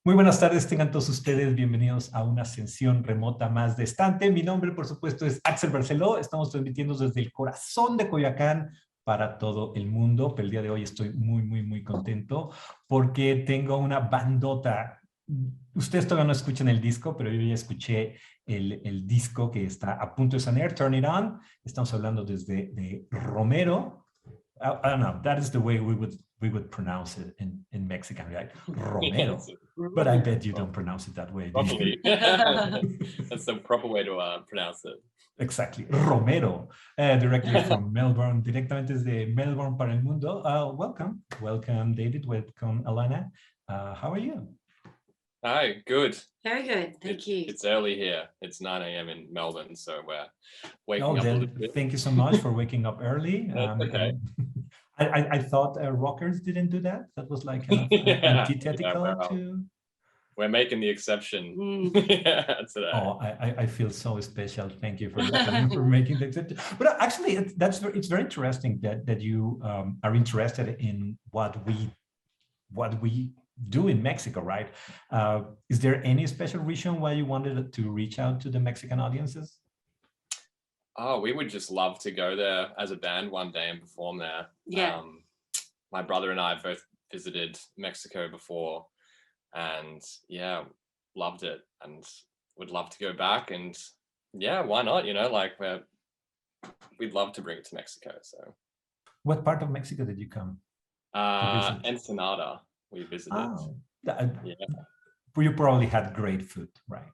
Muy buenas tardes, tengan todos ustedes bienvenidos a una sesión remota más de Estante. Mi nombre, por supuesto, es Axel Barceló. Estamos transmitiendo desde el corazón de Coyoacán para todo el mundo. Pero el día de hoy estoy muy contento porque tengo una bandota. Ustedes todavía no escuchan el disco, pero yo ya escuché el disco que está a punto de salir, Turn It On. Estamos hablando desde de Romero. I don't know, that is the way we would pronounce it in Mexican, right? Romero. Yes. But I bet you don't pronounce it that way. Properly. That's the proper way to pronounce it. Exactly. Romero, directly from Melbourne, directamente desde Melbourne para el mundo. Welcome, David. Welcome, Alana. How are you? Hi, good. Very good, thank you. It's early here. It's 9 a.m. in Melbourne, so we're waking up a little bit. Thank you so much for waking up early. Okay. I thought rockers didn't do that. That was like antithetical to... We're making the exception today. Oh, I feel so special. Thank you for making the exception. But actually, it's very interesting that you are interested in what we do in Mexico, right? Is there any special reason why you wanted to reach out to the Mexican audiences? Oh, we would just love to go there as a band one day and perform there. Yeah. My brother and I both visited Mexico before, and yeah, loved it and would love to go back. And yeah, why not? You know, like we'd love to bring it to Mexico. So, what part of Mexico did you come? Ensenada. We visited. Oh, yeah. You probably had great food, right?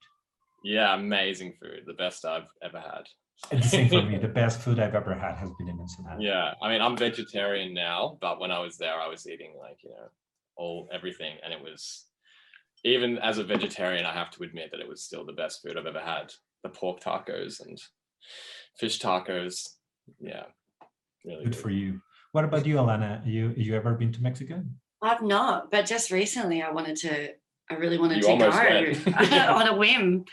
Yeah, amazing food. The best I've ever had. It's the same for me. The best food I've ever had has been in Ensenada. Yeah, I mean, I'm vegetarian now, but when I was there, I was eating like, you know, everything. And it was, even as a vegetarian, I have to admit that it was still the best food I've ever had. The pork tacos and fish tacos. Yeah, really good for you. What about you, Alana? You ever been to Mexico? I've not, but just recently I really wanted You to go went. on a whim.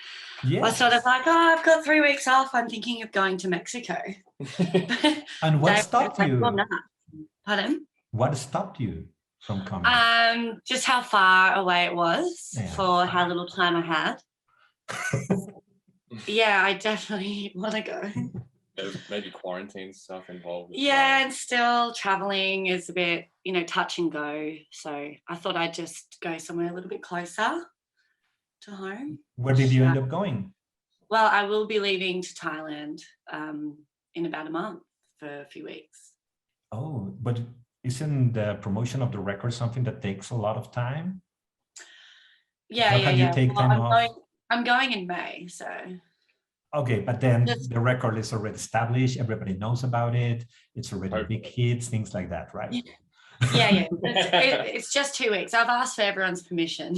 Yes. I was sort of like, oh, I've got 3 weeks off. I'm thinking of going to Mexico. And what stopped you? Well, nah. Pardon? What stopped you from coming? Just how far away it was for how little time I had. Yeah, I definitely want to go. There's maybe quarantine stuff involved. Yeah, and still traveling is a bit, you know, touch and go. So I thought I'd just go somewhere a little bit closer to home. Where did you end up going? Well, I will be leaving to Thailand in about a month for a few weeks. Oh, but isn't the promotion of the record something that takes a lot of time? Yeah, You take time off? I'm going in May, so. Okay, but then the record is already established. Everybody knows about it. It's already big hits, things like that, right? Yeah. It's just 2 weeks. I've asked for everyone's permission.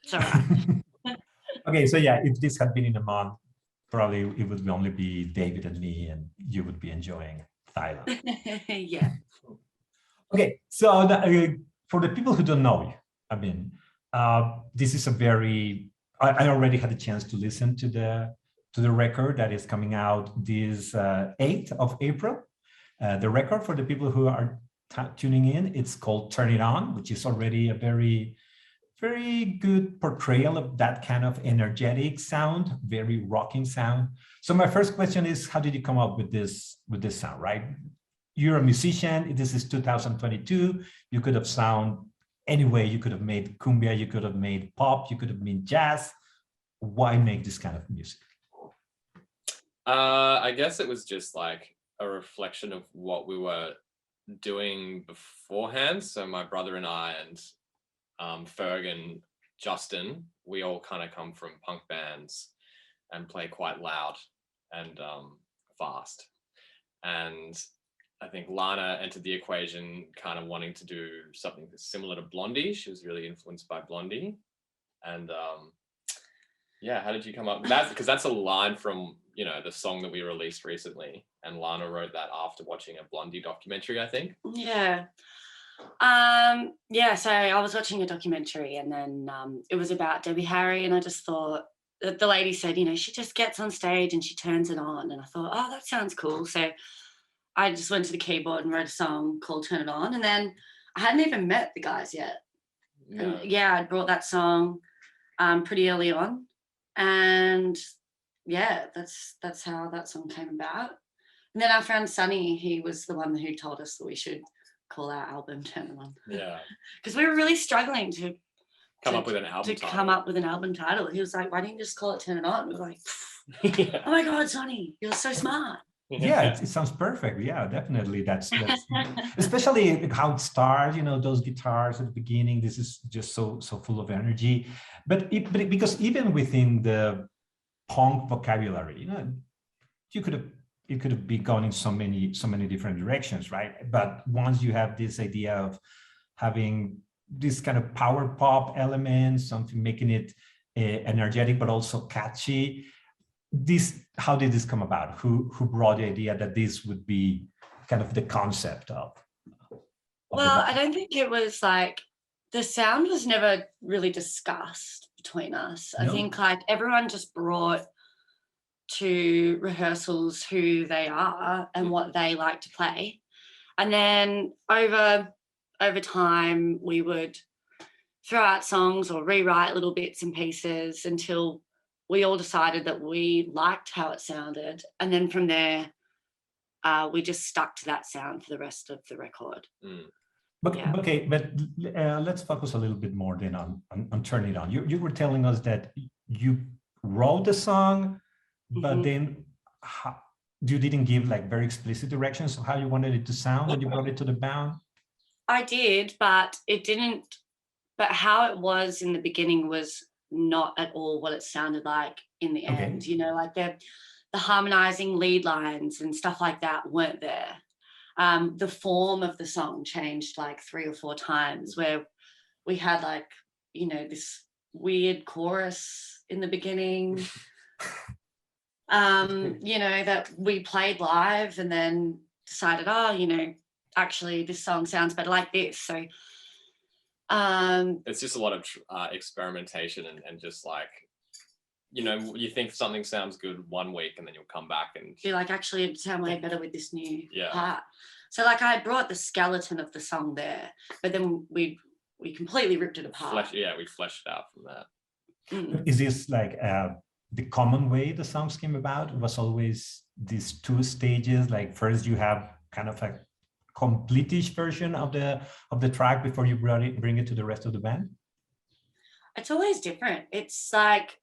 It's all right. Okay, so yeah, if this had been in a month, probably it would only be David and me, and you would be enjoying Thailand. Yeah. Okay, so for the people who don't know you, I mean, this is a very, I already had a chance to listen to the record that is coming out this 8th of April. The record, for the people who are tuning in, it's called Turn It On, which is already a very good portrayal of that kind of energetic sound, very rocking sound. So my first question is, how did you come up with this sound, right? You're a musician, this is 2022, you could have sound any way. You could have made cumbia, you could have made pop, you could have made jazz. Why make this kind of music? I guess it was just like a reflection of what we were doing beforehand. So my brother and I and Ferg and Justin, we all kind of come from punk bands and play quite loud and fast. And I think Lana entered the equation kind of wanting to do something similar to Blondie. She was really influenced by Blondie. And yeah, how did you come up with that? Because that's a line from, you know, the song that we released recently, and Lana wrote that after watching a Blondie documentary, I think. Yeah. So I was watching a documentary, and then it was about Debbie Harry, and I just thought that the lady said, you know, she just gets on stage and she turns it on, and I thought, oh, that sounds cool. So I just went to the keyboard and wrote a song called Turn It On, and then I hadn't even met the guys yet. Yeah. And yeah, I brought that song pretty early on, and yeah, that's how that song came about. And then our friend Sunny, he was the one who told us that we should call our album Turn It On. Yeah. Because we were really struggling to Come up with an album title. come up with an album title. He was like, "Why don't you just call it Turn It On?" We were like, Yeah. "Oh my God, Sonny, you're so smart." Yeah, it sounds perfect. Yeah, definitely. That's especially how it starts. You know, those guitars at the beginning. This is just so full of energy. But because even within the punk vocabulary, you know, you could have it could have been gone in so many different directions, right? But once you have this idea of having this kind of power pop element, something making it energetic but also catchy. How did this come about? Who brought the idea that this would be kind of the concept of well, I don't think it was like the sound was never really discussed between us. No? I think like everyone just brought to rehearsals who they are and what they like to play, and then over time we would throw out songs or rewrite little bits and pieces until we all decided that we liked how it sounded, and then from there we just stuck to that sound for the rest of the record. But, Yeah. okay, but let's focus a little bit more then on Turn It On. You were telling us that you wrote the song, but then you didn't give like very explicit directions of how you wanted it to sound when you brought it to the band? I did, but it didn't. But how it was in the beginning was not at all what it sounded like in the end. You know, like the harmonizing lead lines and stuff like that weren't there. The form of the song changed like 3 or 4 times, where we had like, you know, this weird chorus in the beginning, you know, that we played live and then decided, oh, you know, actually this song sounds better like this. So it's just a lot of experimentation and just like, you know, you think something sounds good one week and then you'll come back and be like, actually it'd sound way better with this new part. So like I brought the skeleton of the song there, but then we completely ripped it apart. We fleshed it out from that. Is this like the common way the songs came about? It was always these 2 stages, like first you have kind of a complete-ish version of the track before you bring it to the rest of the band? It's always different. It's like,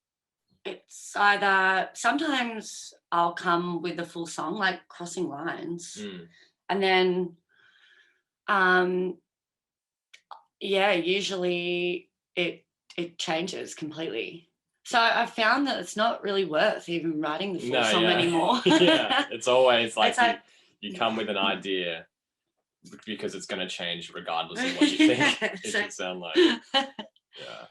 it's either sometimes I'll come with the full song, like Crossing Lines, and then usually it changes completely. So I found that it's not really worth even writing the full song anymore. Yeah, it's always like, you come with an idea because it's going to change regardless of what you think it should sound like. Yeah.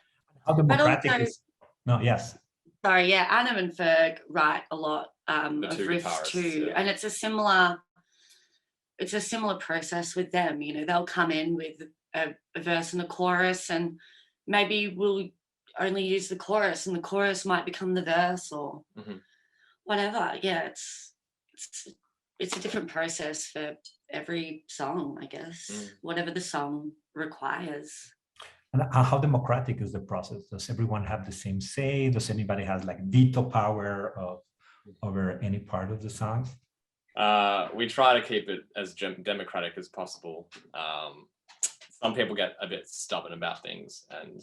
How democratic is... No, yes. Sorry, yeah, Adam and Ferg write a lot of riffs too, and it's a similar process with them. You know, they'll come in with a verse and a chorus, and maybe we'll only use the chorus, and the chorus might become the verse or whatever. Yeah, it's a different process for every song, I guess. Whatever the song requires. And how democratic is the process? Does everyone have the same say? Does anybody have like veto power over any part of the songs? We try to keep it as democratic as possible. Some people get a bit stubborn about things, and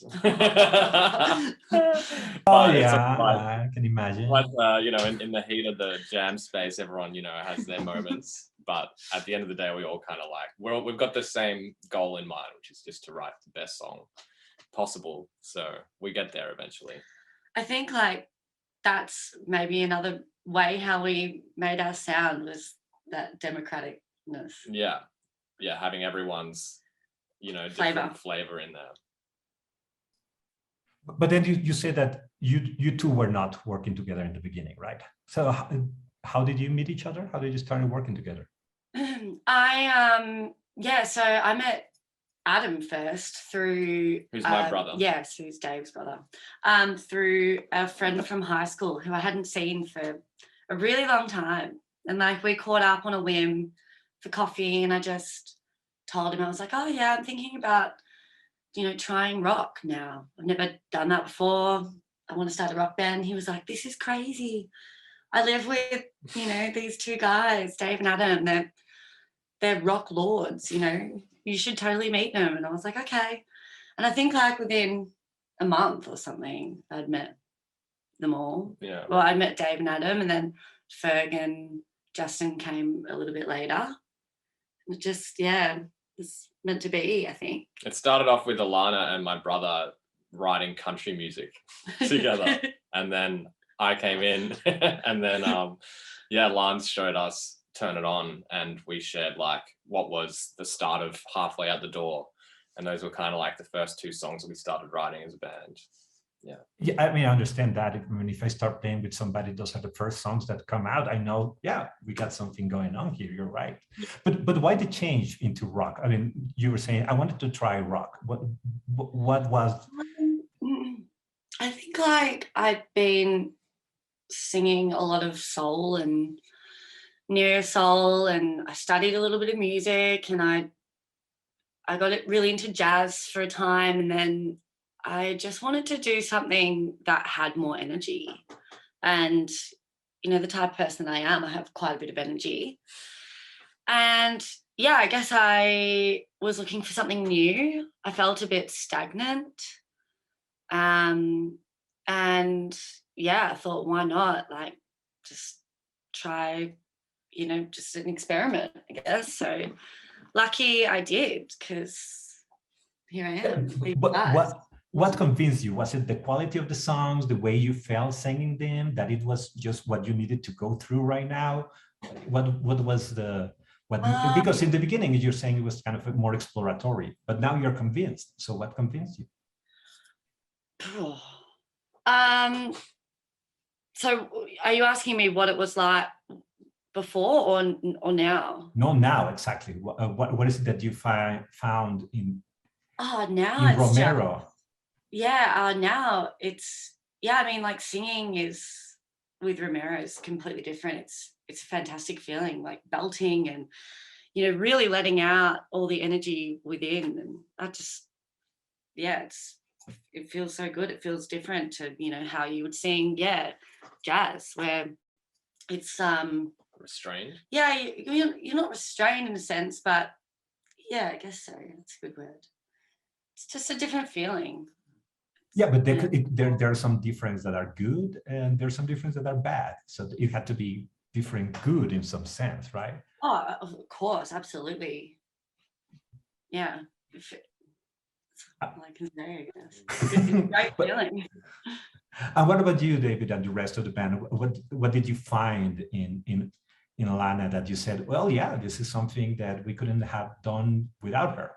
I can imagine. But you know, in the heat of the jam space, everyone, you know, has their moments. But at the end of the day, we all kind of like we've got the same goal in mind, which is just to write the best song possible. So we get there eventually. I think like that's maybe another way how we made our sound, was that democraticness. Yeah, having everyone's, you know, different flavor in there. But then you say that you two were not working together in the beginning, right? So how did you meet each other? How did you start working together? So I met Adam first through... Who's my brother. Yes, who's Dave's brother. Through a friend from high school who I hadn't seen for a really long time. And like we caught up on a whim for coffee, and I just told him, I was like, oh yeah, I'm thinking about trying rock now. I've never done that before. I want to start a rock band. He was like, this is crazy. I live with, these two guys, Dave and Adam. They're rock lords, you should totally meet them. And I was like, okay. And I think like within a month or something, I'd met them all. Yeah. Well, I met Dave and Adam, and then Ferg and Justin came a little bit later. It just, it's meant to be, I think. It started off with Alana and my brother writing country music together. And then I came in and then, Lance showed us Turn It On, and we shared like what was the start of Halfway Out the Door. And those were kind of like the first two songs that we started writing as a band. Yeah, I mean, I understand that. If I start playing with somebody, those are the first songs that come out. I know, we got something going on here. You're right. But why the change into rock? I mean, you were saying I wanted to try rock. What was? I think like I'd been singing a lot of soul and neo soul, and I studied a little bit of music, and I got it really into jazz for a time, and then I just wanted to do something that had more energy. And, the type of person I am, I have quite a bit of energy. And I guess I was looking for something new. I felt a bit stagnant. I thought, why not? Like, just try, just an experiment, I guess. So lucky I did, because here I am. But what convinced you? Was it the quality of the songs, the way you felt singing them, that it was just what you needed to go through right now? What was because in the beginning you're saying it was kind of more exploratory, but now you're convinced. So what convinced you? So are you asking me what it was like before or now? No, now exactly. What is it that you found in? Now in Romero. Now it's like singing is with Romero is completely different. It's a fantastic feeling, like belting and really letting out all the energy within, and that just it feels so good. It feels different to how you would sing jazz, where it's restrained. You're not restrained in a sense, but I guess so. That's a good word. It's just a different feeling. But there are some differences that are good, and there's some differences that are bad. So it had to be different good in some sense, right? Oh, of course, absolutely. Yeah. I can say, I guess. It's a great feeling. And what about you, David, and the rest of the band? What did you find in Alana that you said, well, this is something that we couldn't have done without her?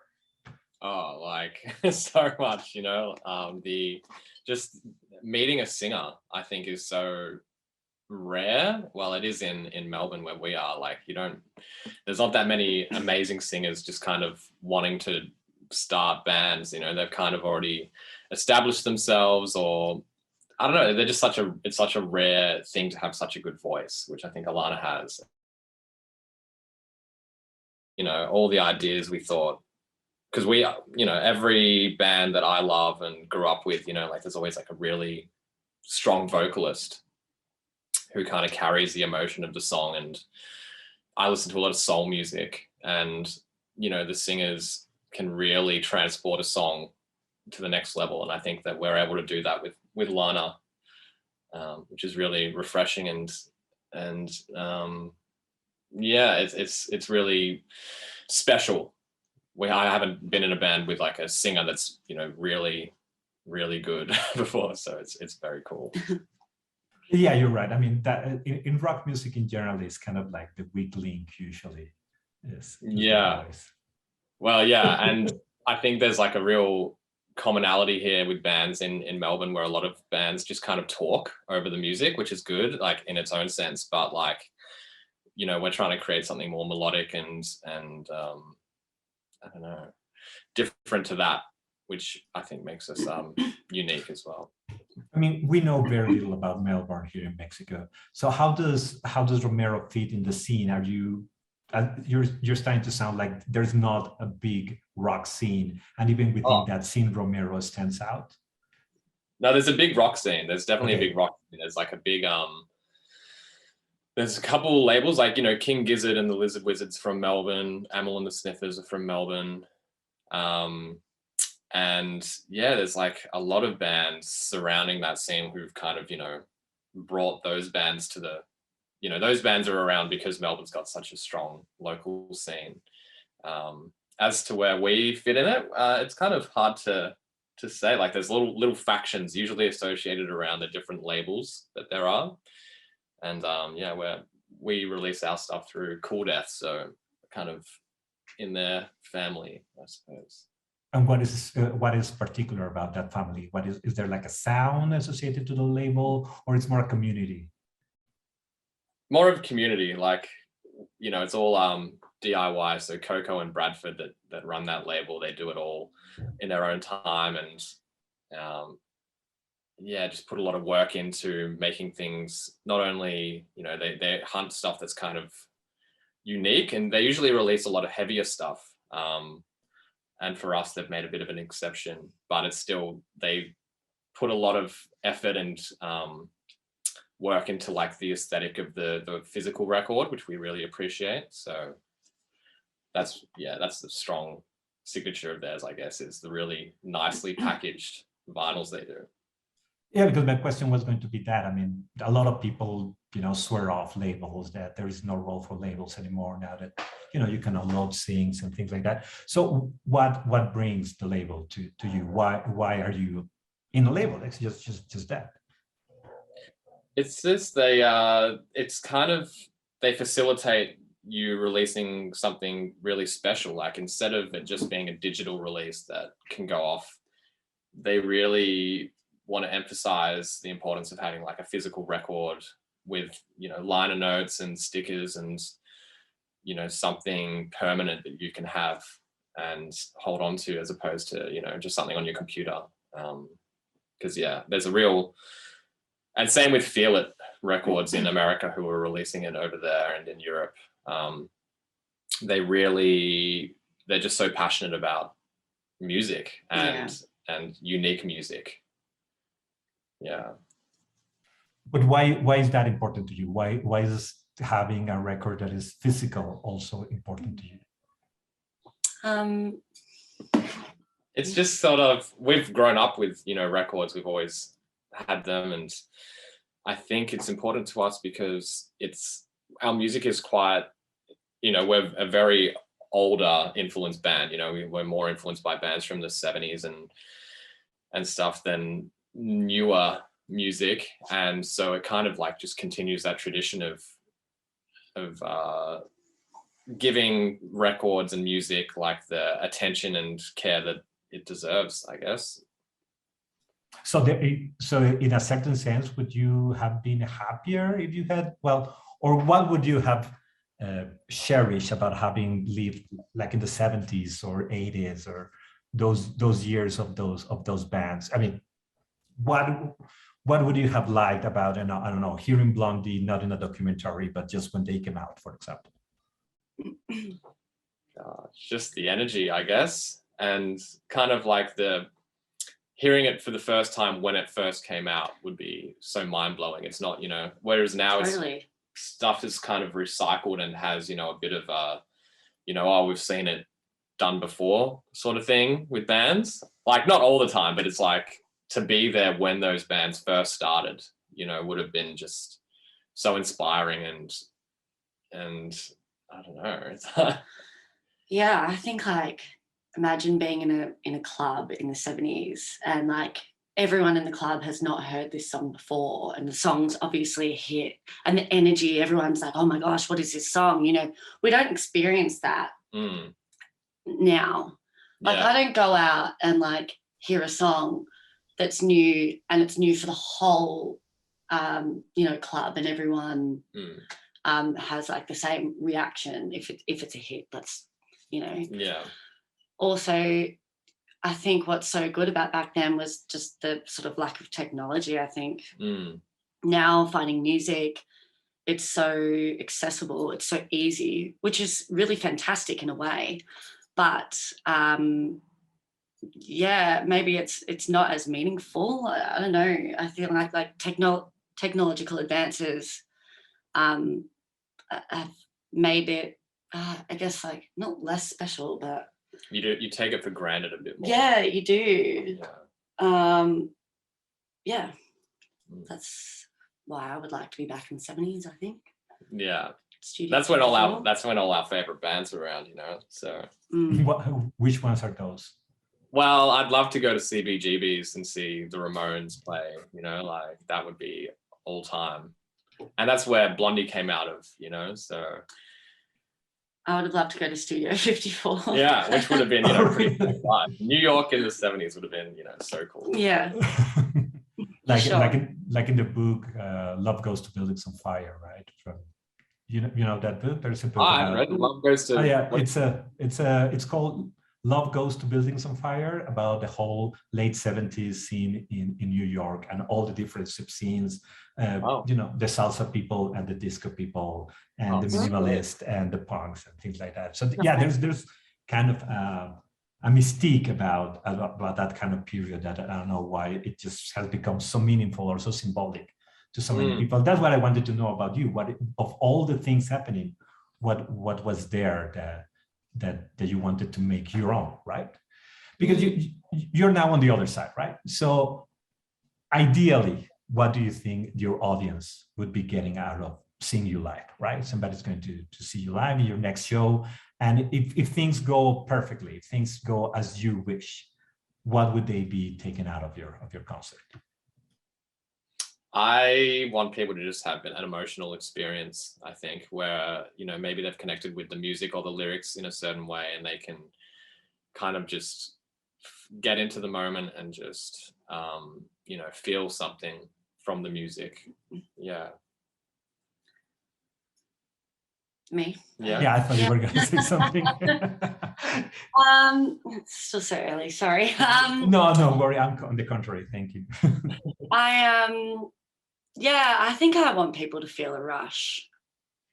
Oh, like so much, the just meeting a singer, I think, is so rare. Well, it is in Melbourne where we are. Like, there's not that many amazing singers just kind of wanting to start bands. They've kind of already established themselves, or I don't know. They're just it's such a rare thing to have such a good voice, which I think Alana has. All the ideas we thought. Because we, every band that I love and grew up with, like there's always like a really strong vocalist who kind of carries the emotion of the song. And I listen to a lot of soul music, and, the singers can really transport a song to the next level. And I think that we're able to do that with Lana, which is really refreshing. It's really special. I haven't been in a band with like a singer that's really, really good before, so it's very cool. Yeah, you're right. I mean, that in rock music in general is kind of like the weak link usually. Yes. Well, and I think there's like a real commonality here with bands in Melbourne, where a lot of bands just kind of talk over the music, which is good, like in its own sense, but like we're trying to create something more melodic and I don't know, different to that, which I think makes us unique as well. I mean, we know very little about Melbourne here in Mexico. So how does Romero fit in the scene? Are you you're starting to sound like there's not a big rock scene, and even within Oh, that scene, Romero stands out. no, there's a big rock scene. There's definitely Okay. a big rock scene. There's like a big there's a couple labels like, you know, King Gizzard and the Lizard Wizards from Melbourne, Amel and the Sniffers are from Melbourne. And yeah, there's like a lot of bands surrounding that scene who've kind of, you know, brought those bands to the, you know, those bands are around because Melbourne's got such a strong local scene. As to where we fit in it, it's kind of hard to say. Like there's little factions usually associated around the different labels that there are. And yeah, we release our stuff through Cool Death, so kind of in their family, I suppose. And what is particular about that family? What is there like a sound associated to the label, or it's more a community? More of a community, like, you know, it's all DIY. So Coco and Bradford that run that label, they do it all in their own time, and yeah, just put a lot of work into making things. Not only, you know, they hunt stuff that's kind of unique, and they usually release a lot of heavier stuff. And for us, they've made a bit of an exception, but it's still, they put a lot of effort and work into like the aesthetic of the physical record, which we really appreciate. So that's the strong signature of theirs, I guess, is the really nicely packaged vinyls they do. Yeah, because my question was going to be that. I mean, a lot of people, you know, swear off labels, that there is no role for labels anymore now that, you know, you can upload things and things like that. So what brings the label to you? Why are you in a label? It's just that. It's just it's kind of, they facilitate you releasing something really special. Like instead of it just being a digital release that can go off, they really want to emphasize the importance of having like a physical record with, you know, liner notes and stickers and, you know, something permanent that you can have and hold on to, as opposed to, you know, just something on your computer. Because yeah, there's a real, and same with Feel It Records in America, who are releasing it over there, and in Europe. They're just so passionate about music and unique music. Yeah. But why is that important to you? Why is having a record that is physical also important to you? It's just sort of, we've grown up with, you know, records. We've always had them, and I think it's important to us because our music is quite, you know, we're a very older influenced band. You know, we're more influenced by bands from the 70s and stuff than newer music, and so it kind of like just continues that tradition of giving records and music like the attention and care that it deserves, I guess. So in a certain sense, would you have been happier if you had, well, or what would you have cherished about having lived like in the 70s or 80s or those years of those bands? I mean, what would you have liked about, and I don't know, hearing Blondie, not in a documentary, but just when they came out, for example? Just the energy, I guess, and kind of like hearing it for the first time when it first came out would be so mind-blowing. It's not, you know, whereas now it's stuff is kind of recycled and has, you know, a bit of you know, oh, we've seen it done before sort of thing with bands. Like not all the time, but it's like to be there when those bands first started, you know, would have been just so inspiring and I don't know. Yeah, I think like imagine being in a club in the 70s and like everyone in the club has not heard this song before, and the song's obviously a hit, and the energy, everyone's like, oh my gosh, what is this song? You know, we don't experience that now. Like I don't go out and like hear a song that's new and it's new for the whole you know, club, and everyone has like the same reaction if it's a hit. That's, you know. Yeah. Also, I think what's so good about back then was just the sort of lack of technology. I think now finding music it's so accessible, it's so easy, which is really fantastic in a way. But yeah, maybe it's not as meaningful. I don't know. I feel like technological advances have made it, I guess, like not less special, but you take it for granted a bit more. yeah, you do. Yeah. Yeah, that's why I would like to be back in the 70s, I think. Yeah. Studio That's when 54. all our favorite bands are around, you know. So Which ones are those? well, I'd love to go to CBGB's and see the Ramones play, you know, like that would be all time. And that's where Blondie came out of, you know, so I would have loved to go to Studio 54. yeah, which would have been, you know, pretty cool vibe. New York in the 70s would have been, you know, so cool. Yeah. like sure. like in the book Love Goes to Buildings on Fire, right? From you know that book. There's a book I about read Love Goes to. oh yeah, it's called Love Goes to Buildings on Fire, about the whole late 70s scene in New York and all the different subscenes, you know, the salsa people and the disco people and the minimalist and the punks and things like that. So yeah, there's kind of a mystique about that kind of period that I don't know why it just has become so meaningful or so symbolic to so many people. That's what I wanted to know about you. What of all the things happening, what was there that you wanted to make your own, right? Because you're now on the other side, right? So ideally, what do you think your audience would be getting out of seeing you live, right? Somebody's going to see you live in your next show. And if things go perfectly, if things go as you wish, what would they be taken out of your concert? I want people to just have an emotional experience, I think, where, you know, maybe they've connected with the music or the lyrics in a certain way and they can kind of just get into the moment and just, you know, feel something from the music. Yeah. Me? Yeah. I thought you were going to say something. It's still so early, sorry. No, worry, I'm on the contrary, thank you. Yeah, I think I want people to feel a rush,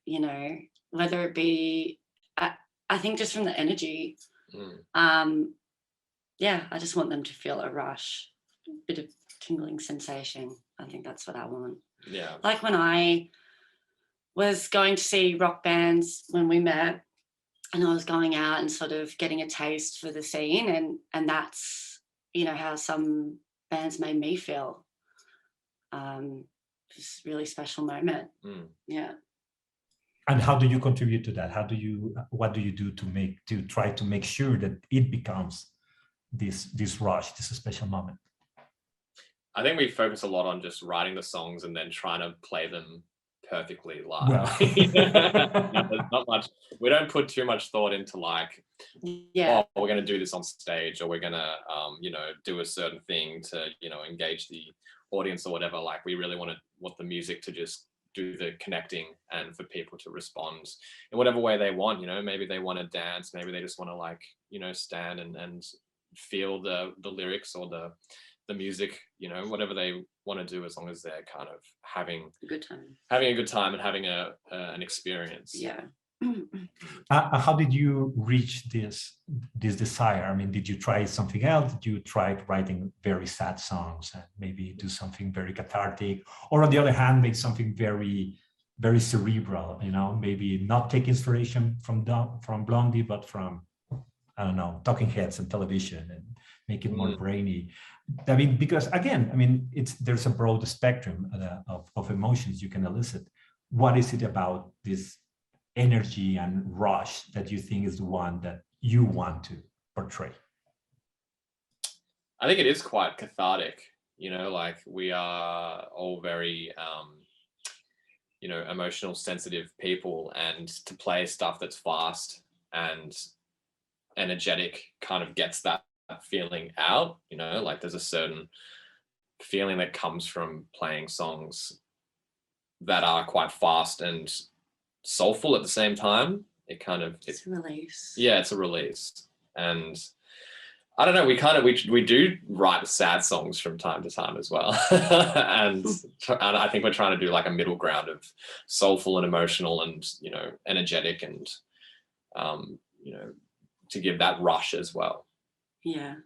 you know, whether it be, I think just from the energy. Yeah, I just want them to feel a rush, a bit of tingling sensation. I think that's what I want. Yeah. Like when I was going to see rock bands when we met, and I was going out and sort of getting a taste for the scene, and that's, you know, how some bands made me feel. Just really special moment. Yeah. And how do you contribute to that? What do you do to try to make sure that it becomes this rush, this special moment? I think we focus a lot on just writing the songs and then trying to play them perfectly live. Well. There's not much. We don't put too much thought into like, yeah, oh, we're going to do this on stage, or we're going to, you know, do a certain thing to, you know, engage the audience or whatever. Like, we really want the music to just do the connecting and for people to respond in whatever way they want. You know, maybe they want to dance, maybe they just want to, like, you know, stand and feel the lyrics or the music, you know, whatever they want to do, as long as they're kind of having a good time and having an experience. Yeah. How did you reach this desire? I mean, did you try something else? Did you try writing very sad songs and maybe do something very cathartic, or on the other hand, make something very, very cerebral? You know, maybe not take inspiration from Blondie, but from, I don't know, Talking Heads and television, and make it more brainy. I mean, because again, I mean, there's a broad spectrum of emotions you can elicit. What is it about this energy and rush that you think is the one that you want to portray? I think it is quite cathartic, you know, like we are all very, you know, emotional, sensitive people, and to play stuff that's fast and energetic kind of gets that feeling out, you know, like there's a certain feeling that comes from playing songs that are quite fast and soulful at the same time. It's a release. Yeah, it's a release. And I don't know. We do write sad songs from time to time as well, and I think we're trying to do like a middle ground of soulful and emotional, and energetic, and to give that rush as well. Yeah.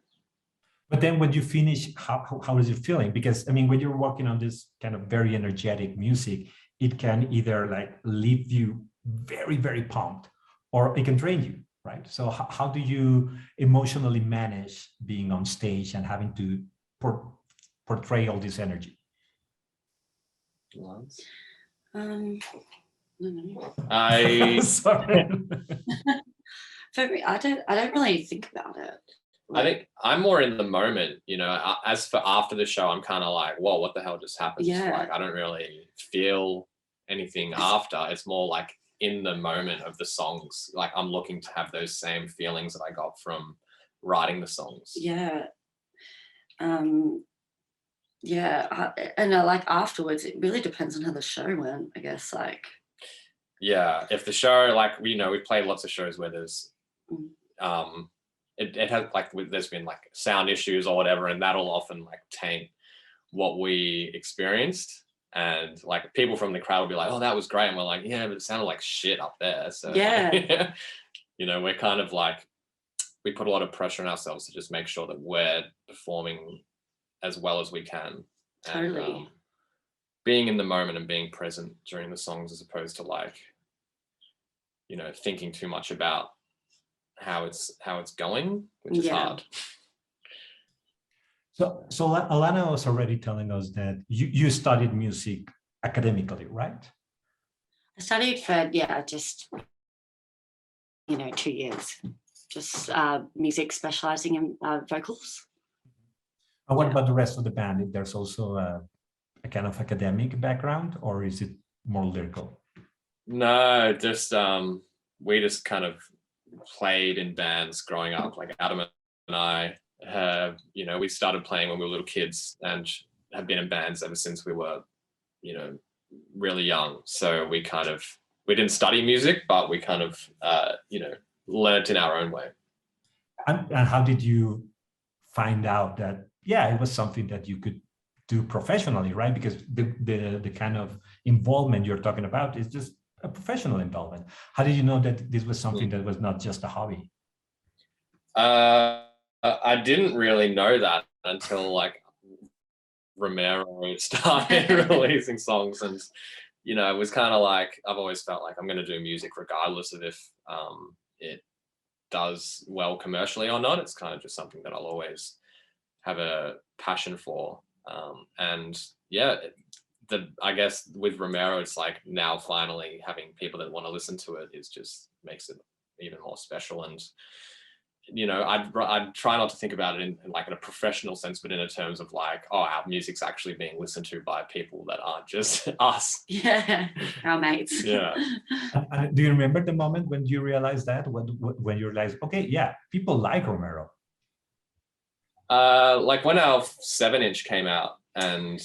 But then when you finish, how is it feeling? Because I mean, when you're working on this kind of very energetic music, it can either like leave you very, very pumped, or it can drain you, right? So how do you emotionally manage being on stage and having to portray all this energy? I don't know. Sorry. For me, I don't really think about it. I think I'm more in the moment, as for after the show, I'm kind of like, whoa, what the hell just happened? Yeah. Like, I don't really feel anything after. It's more like in the moment of the songs. Like, I'm looking to have those same feelings that I got from writing the songs. Yeah. Yeah. Like afterwards, it really depends on how the show went, I guess. Like, yeah, if the show, like, we played lots of shows where there's, it has like, there's been like sound issues or whatever, and that'll often like taint what we experienced. And like people from the crowd will be like, oh, that was great. And we're like, yeah, but it sounded like shit up there. So yeah, we're kind of like, we put a lot of pressure on ourselves to just make sure that we're performing as well as we can. totally. And, being in the moment and being present during the songs, as opposed to like, thinking too much about how it's going, which is hard. So Alana was already telling us that you studied music academically, right? I studied for just 2 years, just music, specializing in vocals. And what about the rest of the band? If there's also a kind of academic background, or is it more lyrical? No, just we just kind of played in bands growing up. Like Adam and I have, we started playing when we were little kids and have been in bands ever since we were, really young. So we didn't study music, but we kind of, learned in our own way. And how did you find out that, it was something that you could do professionally, right? Because the kind of involvement you're talking about is just a professional involvement. How did you know that this was something that was not just a hobby? I didn't really know that until like Romero started releasing songs, and it was kind of like, I've always felt like I'm going to do music regardless of if it does well commercially or not. It's kind of just something that I'll always have a passion for. And I guess with Romero, it's like now finally having people that want to listen to it is just makes it even more special. And I'd try not to think about it in like in a professional sense, but in a terms of like, oh, our music's actually being listened to by people that aren't just us. Yeah, our mates. Yeah. Do you remember the moment when you realized that? When you realized, okay, yeah, people like Romero? Like when our 7-inch came out, and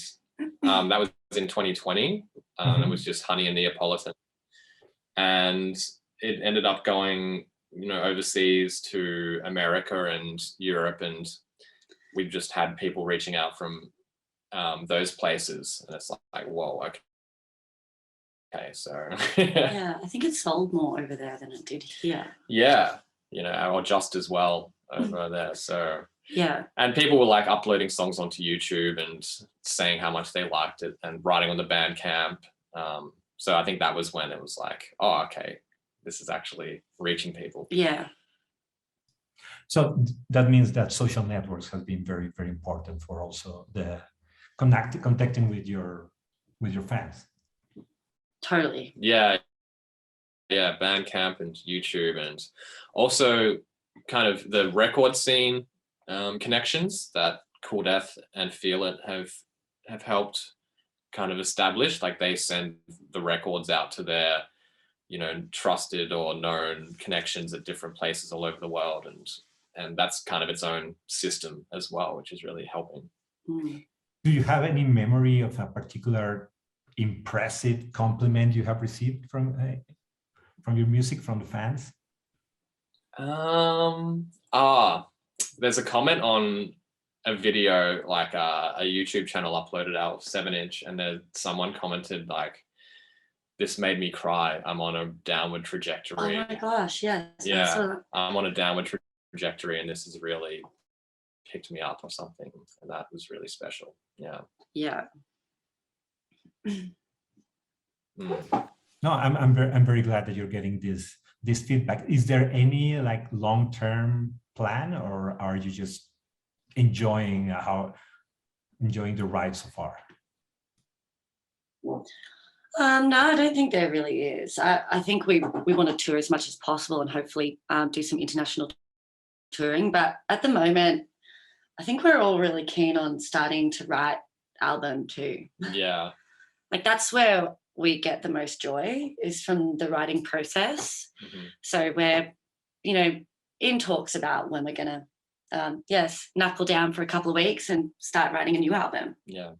that was in 2020. It was just Honey and Neapolitan, and it ended up going overseas to America and Europe, and we've just had people reaching out from those places, and it's like, whoa, okay, so yeah, I think it sold more over there than it did here. Yeah, or just as well over there. So yeah, and people were like uploading songs onto YouTube and saying how much they liked it and writing on the Bandcamp. So I think that was when it was like, oh, okay, this is actually reaching people. Yeah. So that means that social networks have been very, very important for also the connecting with your fans. Totally. Yeah, Bandcamp and YouTube, and also kind of the record scene connections that Cool Death and Feel It have helped kind of establish. Like they send the records out to their trusted or known connections at different places all over the world, and that's kind of its own system as well, which is really helping. Do you have any memory of a particular impressive compliment you have received from your music, from the fans? there's a comment on a video, like a YouTube channel uploaded our 7-inch, and then someone commented like, "This made me cry. I'm on a downward Oh trajectory." my gosh, yes. I saw Yeah, that. I'm on a downward trajectory, and this has really picked me up or something, and that was really special. Yeah. Yeah. Mm. No, I'm very glad that you're getting this feedback. Is there any like long-term plan, or are you just enjoying the ride so far? No, I don't think there really is. I think we want to tour as much as possible and hopefully do some international touring. But at the moment, I think we're all really keen on starting to write album too. Yeah. Like that's where we get the most joy, is from the writing process. Mm-hmm. So we're, in talks about when we're gonna, knuckle down for a couple of weeks and start writing a new album. Yeah.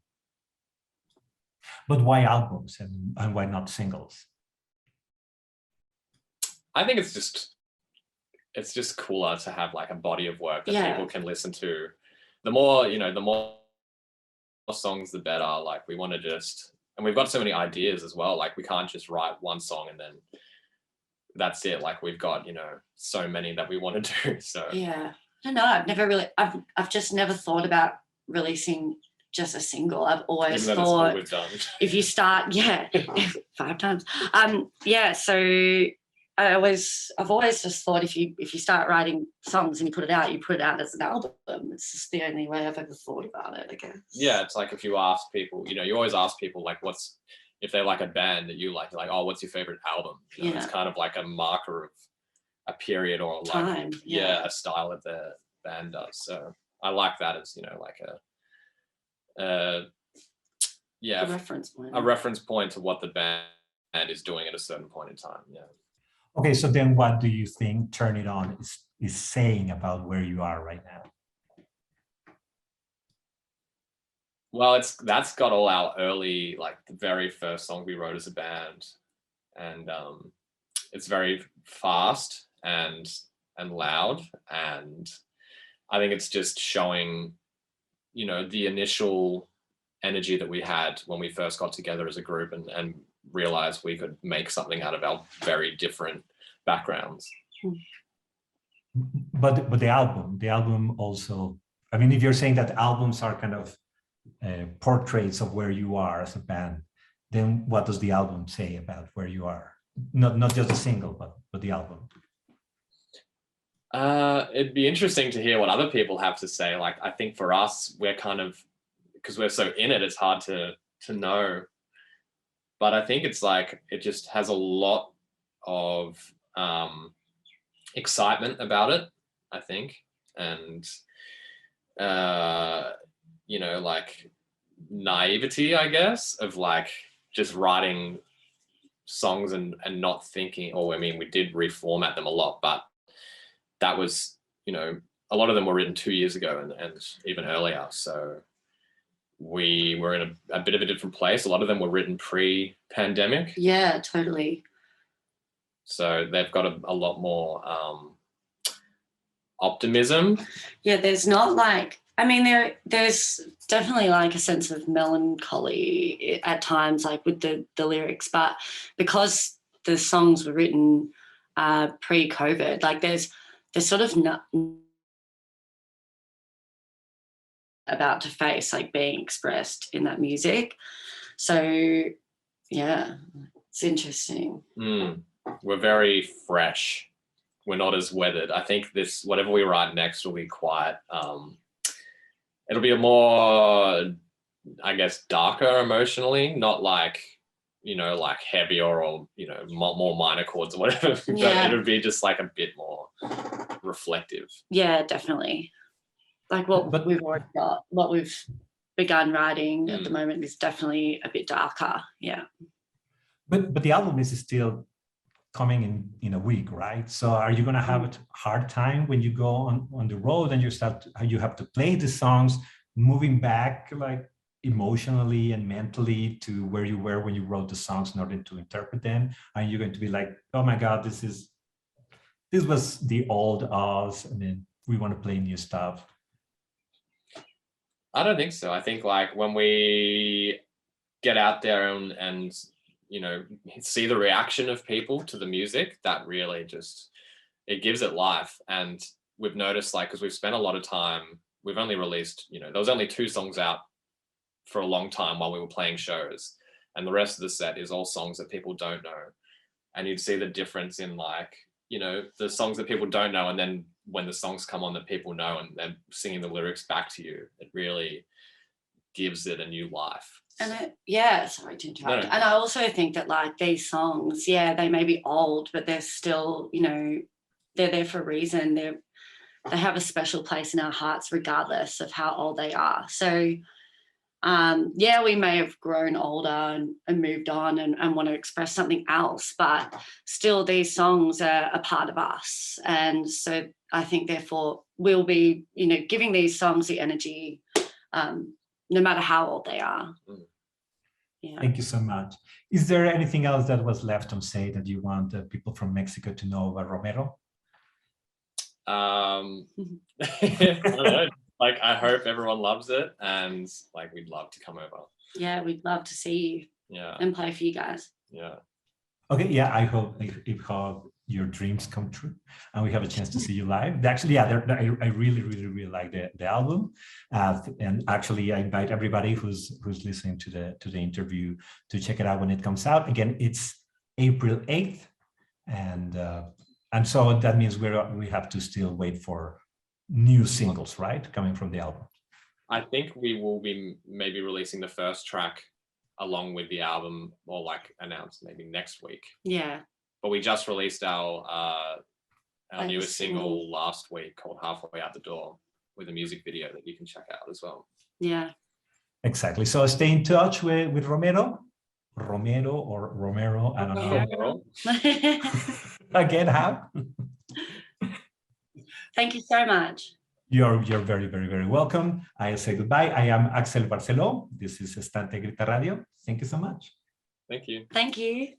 But why albums and why not singles? I think it's just cooler to have like a body of work that people can listen to. The more songs, the better. Like we want to and we've got so many ideas as well. Like we can't just write one song and then that's it. Like we've got, so many that we want to do. So yeah, I don't know. I've just never thought about releasing just a single. I've always thought we've done. If you start, 5 times. So I've always just thought if you start writing songs and you put it out as an album. It's just the only way I've ever thought about it, I guess. Yeah, it's like if you ask people, you always ask people like if they like a band that you like, you're like, oh, what's your favorite album? It's kind of like a marker of a period or like time, a style that the band does. So I like that as like a reference point. A reference point to what the band is doing at a certain point in time. Yeah. Okay, so then what do you think Turn It On is saying about where you are right now? Well, that's got all our early, like the very first song we wrote as a band, and it's very fast and loud, and I think it's just showing, the initial energy that we had when we first got together as a group and realized we could make something out of our very different backgrounds. But the album also, I mean, if you're saying that albums are kind of portraits of where you are as a band, then what does the album say about where you are? Not just the single, but the album. It'd be interesting to hear what other people have to say. Like, I think for us, we're kind of, because we're so in it, it's hard to know. But I think it's like, it just has a lot of excitement about it, I think. And, like naivety, I guess, of like just writing songs and not thinking, we did reformat them a lot, but that was, a lot of them were written 2 years ago and even earlier. So we were in a bit of a different place. A lot of them were written pre-pandemic. Yeah, totally. So they've got a lot more optimism. Yeah, there's not like, there's definitely like a sense of melancholy at times, like with the lyrics, but because the songs were written pre-COVID, like there's sort of not about to face, like being expressed in that music. So yeah, it's interesting. We're very fresh. We're not as weathered. I think whatever we write next will be quite, it'll be a more, I guess, darker emotionally, not like, like heavier or, more minor chords or whatever, but it'll be just like a bit more reflective. Yeah, definitely. Like we've already got, what we've begun writing at the moment is definitely a bit darker. Yeah. But the album is still coming in a week, right? So are you going to have a hard time when you go on the road and you have to play the songs, moving back like emotionally and mentally to where you were when you wrote the songs in order to interpret them? Are you going to be like, oh my God, this was the old us? I mean, we want to play new stuff? I don't think so. I think like when we get out there and you know, see the reaction of people to the music, that really just, it gives it life. And we've noticed, like, because we've spent a lot of time, we've only released, you know, there was only 2 songs out for a long time while we were playing shows, and the rest of the set is all songs that people don't know. And you'd see the difference in, like, you know, the songs that people don't know, and then when the songs come on that people know and they're singing the lyrics back to you, it really gives it a new life. And sorry to interrupt. No. And I also think that like these songs, they may be old, but they're still, you know, they're there for a reason. They have a special place in our hearts, regardless of how old they are. So, we may have grown older and moved on and want to express something else, but still these songs are a part of us. And so I think therefore we'll be, you know, giving these songs the energy, no matter how old they are. Yeah. Thank you so much. Is there anything else that was left unsaid that you want people from Mexico to know about Romero? I don't know. Like, I hope everyone loves it, and like, we'd love to come over. Yeah, we'd love to see you. Yeah. And play for you guys. Yeah. Okay, yeah, I hope your dreams come true and we have a chance to see you live. Actually, I really like the album, and actually I invite everybody who's listening to the interview to check it out when it comes out. Again, it's April 8th, and so that means we have to still wait for new singles, right, coming from the album. I think we will be maybe releasing the first track along with the album, or like announced maybe next week. Yeah. But we just released our newest single last week called Halfway Out the Door, with a music video that you can check out as well. Yeah. Exactly. So stay in touch with Romero, or Romero, I don't know. Again, how? Thank you so much. You're very welcome. I'll say goodbye. I am Axel Barceló. This is Estante Grita Radio. Thank you so much. Thank you. Thank you.